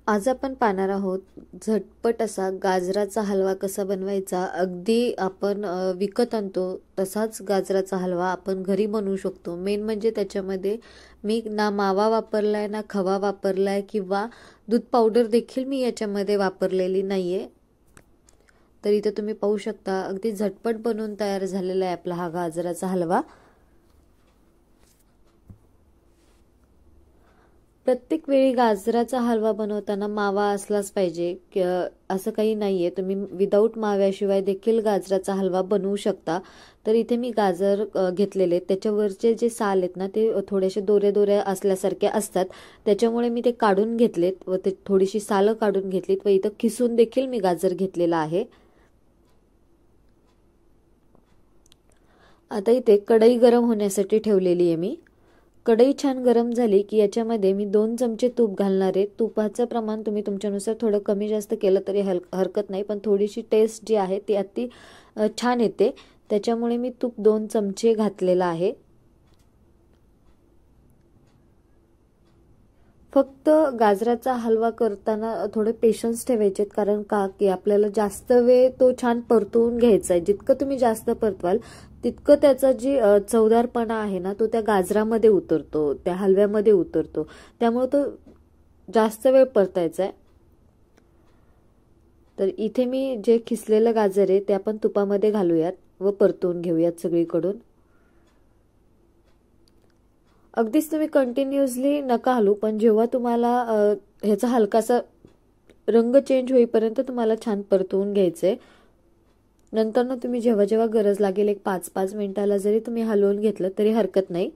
आज आपण पाहणार आहोत झटपट असा गाजराचा हलवा कसा बनवायचा. अगदी आपण विकत आणतो तसाच गाजराचा हलवा आपण घरी बनवू शकतो. मेन म्हणजे त्याच्यामध्ये मी ना मावा वापरलाय ना खवा वापरलाय किंवा दूध पावडर देखील मी याच्यामध्ये वापरलेली नाहीये. तर इथे तुम्ही पाहू शकता अगदी झटपट बनवून तयार झालेला आहे आपला हा गाजराचा हलवा. प्रत्येक वेळी गाजराचा हलवा बनवताना मावा असलाच पाहिजे असं काही नाहीये. तुम्ही विदाऊट माव्याशिवाय देखील गाजराचा हलवा बनवू शकता. तर इथे मी गाजर घेतलेले, त्याच्यावरचे जे साल आहेत ना ते थोडेसे दोरे दोरे असल्यासारखे असतात, त्याच्यामुळे मी ते काढून घेतलेत व ते थोडीशी सालं काढून घेतलीत व इथं खिसून देखील मी गाजर घेतलेला आहे. आता इथे कढई गरम होण्यासाठी ठेवलेली आहे मी. कढई छान गरम झाली की याच्यामध्ये मी 2 चमचे तूप घालणार आहे. तुपाचं प्रमाण तुम्ही तुमच्यानुसार थोडं कमी जास्त केलं तरी हरकत नाही, पण थोडीशी टेस्ट जी आहे ती अति छान येते, त्याच्यामुळे मी तूप 2 चमचे घातलेलं आहे. फक्त गाजराचा हलवा करताना थोडे पेशन्स ठेवायचे, कारण का की आपल्याला जास्त वेळ तो छान परतवून घ्यायचा आहे. जितकं तुम्ही जास्त परतवाल तितकं त्याचा जी चवदारपणा आहे ना तो त्या गाजरामध्ये उतरतो, त्या हलव्यामध्ये उतरतो, त्यामुळे तो जास्त वेळ परतायचा आहे. तर इथे मी जे खिसलेलं गाजर आहे ते आपण तुपामध्ये घालूयात व परतवून घेऊयात सगळीकडून. अगदीच तुम्ही कंटिन्युअसली नका हलू, पण जेव्हा तुम्हाला ह्याचा हलकासा रंग चेंज होईपर्यंत तुम्हाला छान परतवून घ्यायचंय. नंतर ना तुम्ही जेव्हा जेव्हा गरज लागेल एक 5-5 मिनिटाला जरी तुम्ही हलवून घेतलं तरी हरकत नाही.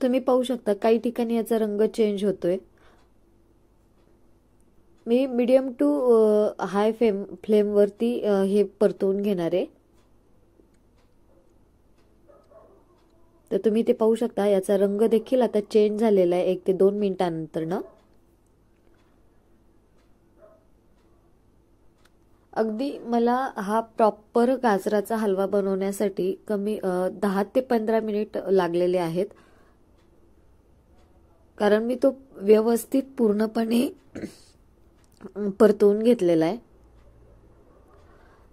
तुम्ही पाहू शकता काही ठिकाणी याचा रंग चेंज होतोय. मी मीडियम टू हाय फ्लेमवरती हे परतवून घेणार आहे. तर तुम्ही ते पाहू शकता याचा रंग देखील आता चेंज झालेला आहे 1 ते 2 मिनिटांनंतर ना. अगदी मला हा प्रॉपर गाजराचा हलवा बनवण्यासाठी कमी 10 ते 15 मिनिट लागलेले आहेत, कारण मी तो व्यवस्थित पूर्णपणे परतवून घेतलेला आहे.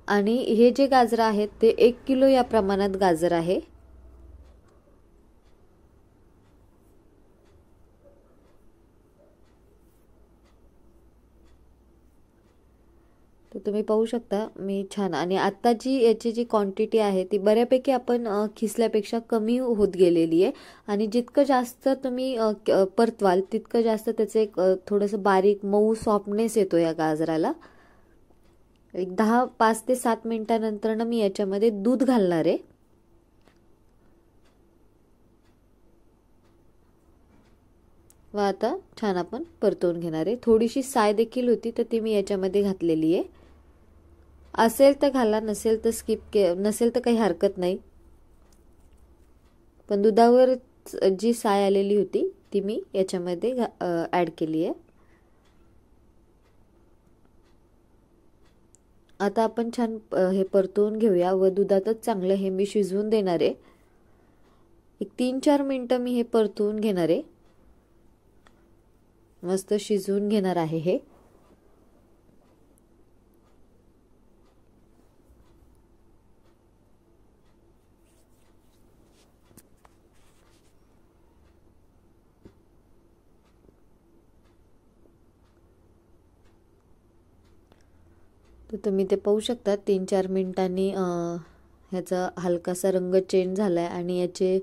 आणि हे जे गाजर आहेत ते 1 किलो या प्रमाणात गाजर आहे. तर तुम्ही पाहू शकता मी छान, आणि आता जी याची जी क्वांटिटी आहे ती बऱ्यापैकी आपण खिसल्यापेक्षा कमी होत गेलेली आहे. आणि जितकं जास्त तुम्ही परतवाल तितकं जास्त त्याचे एक थोडंसं बारीक मऊ सॉफ्टनेस येतो या गाजराला. एक 5 ते 7 मिनिटानंतर मी याच्यामध्ये दूध घालणार आहे. व आता छान आपण परतवून घेणार आहे. थोडीशी साय देखील होती तर ती मी याच्यामध्ये घातलेली आहे. असेल तर घाला, नसेल तर नसेल तर काही हरकत नाही, पण दुधावर जी साय आलेली होती ती मी याच्यामध्ये ऍड केली आहे. आता आपण छान हे परतवून घेऊया व दुधातच चांगलं हे मी शिजवून देणार आहे. एक 3-4 मिनिटं मी हे परतवून घेणार आहे. मस्त शिजवून घेणार आहे हे. तर तुम्ही ते पाहू शकता 3-4 मिनिटांनी ह्याचा हलकासा रंग चेंज झालाय आणि याचे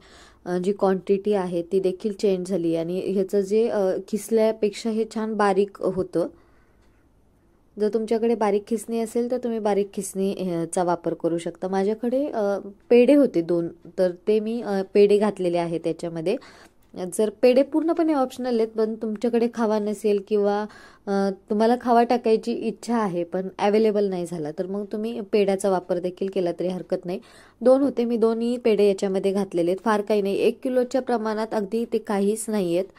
जी क्वांटिटी आहे ती देखील चेंज झाली आणि ह्याचं जे खिसल्यापेक्षा हे छान बारीक होतं. जर तुमच्याकडे बारीक खिसणी असेल तर तुम्ही बारीक खिसणीचा वापर करू शकता. माझ्याकडे पेढे होते 2, तर ते मी पेढे घातलेले आहेत त्याच्यामध्ये. जर पेढे पूर्णपणे ऑप्शनल आहेत, पण तुमच्याकडे खावा नसेल किंवा तुम्हाला खावा टाकायची इच्छा आहे पण अवेलेबल नाही झाला तर मग तुम्ही पेढ्याचा वापर देखील केला तरी हरकत नाही. 2 होते, मी 2ही पेढे याच्यामध्ये घातलेले आहेत. फार काही नाही, 1 किलोच्या प्रमाणात अगदी ते काहीच नाही आहेत.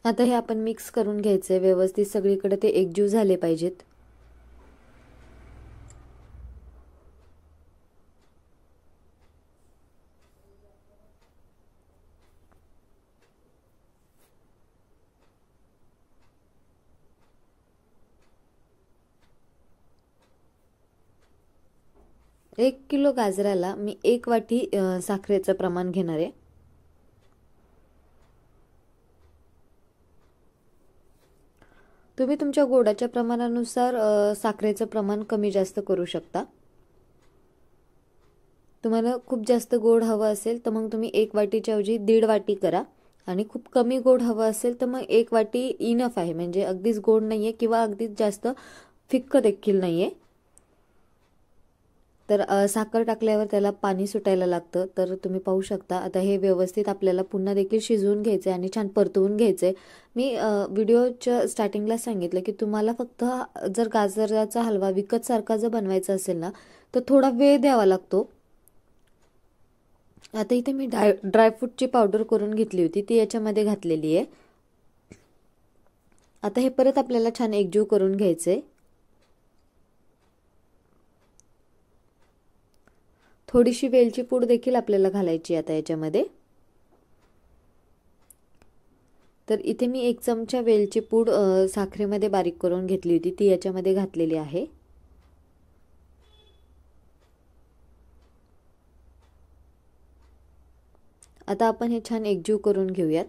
आता हे आपण मिक्स करून घ्यायचे व्यवस्थित, सगळीकडे ते एकजीव झाले पाहिजेत. एक किलो गाजराला मी 1 वाटी साखरेचं प्रमाण घेणार आहे. तुम्ही तुमच्या गोडाच्या प्रमाणानुसार साखरेचं प्रमाण कमी जास्त करू शकता. तुम्हाला खूप जास्त गोड हवं असेल तर मग तुम्ही 1 वाटीच्या ऐवजी 1.5 वाटी करा, आणि खूप कमी गोड हवं असेल तर मग 1 वाटी इनफ आहे. म्हणजे अगदीच गोड नाहीये किंवा अगदीच जास्त फिक्क देखील नाहीये. तर साखर टाकल्यावर त्याला पाणी सुटायला लागतं. तर तुम्ही पाहू शकता. आता हे व्यवस्थित आपल्याला पुन्हा देखील शिजवून घ्यायचं आहे आणि छान परतवून घ्यायचं आहे. मी व्हिडिओच्या स्टार्टिंगला सांगितलं की तुम्हाला फक्त जर गाजराचा हलवा विकत सारखा जर बनवायचा असेल ना तर थोडा वेळ द्यावा लागतो. आता इथे मी ड्रायफ्रूटची पावडर करून घेतली होती, ती याच्यामध्ये घातलेली आहे. आता हे परत आपल्याला छान एकजीव करून घ्यायचंय. थोडीशी वेलची पूड देखील आपल्याला घालायची आता याच्यामध्ये. तर इथे मी 1 चमचा वेलची पूड साखरेमध्ये बारीक करून घेतली होती, ती याच्यामध्ये घातलेली आहे. आता आपण हे छान एकजीव करून घेऊयात.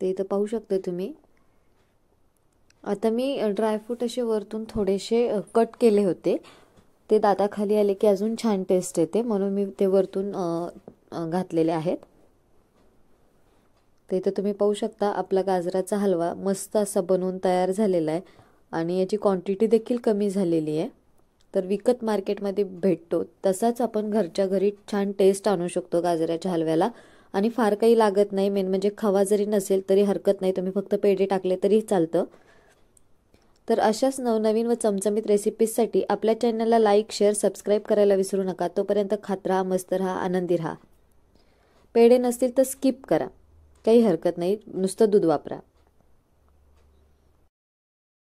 ते इथं पाहू शकता तुम्ही. आता मी ड्रायफ्रूट असे वरतून थोडेसे कट केले होते, ते दाताखाली आले की अजून छान टेस्ट येते, म्हणून मी ते वरतून घातलेले आहेत. तर इथं तुम्ही पाहू शकता आपला गाजराचा हलवा मस्त असा बनवून तयार झालेला आहे आणि याची क्वांटिटी देखील कमी झालेली आहे. तर विकत मार्केटमध्ये भेटतो तसाच आपण घरच्या घरी छान टेस्ट आणू शकतो गाजराच्या हलव्याला, आणि फार काही लागत नाही. मेन म्हणजे खवा जरी नसेल तरी हरकत नाही, तुम्ही फक्त पेढे टाकले तरी चालतं. तर अशाच नवनवीन व चमचमीत रेसिपीजसाठी आपल्या चॅनलला लाईक, शेअर, सबस्क्राईब करायला विसरू नका. तोपर्यंत खात राहा, मस्त राहा, आनंदी राहा. पेढे नसतील तर स्किप करा, काही हरकत नाही, नुसतं दूध वापरा.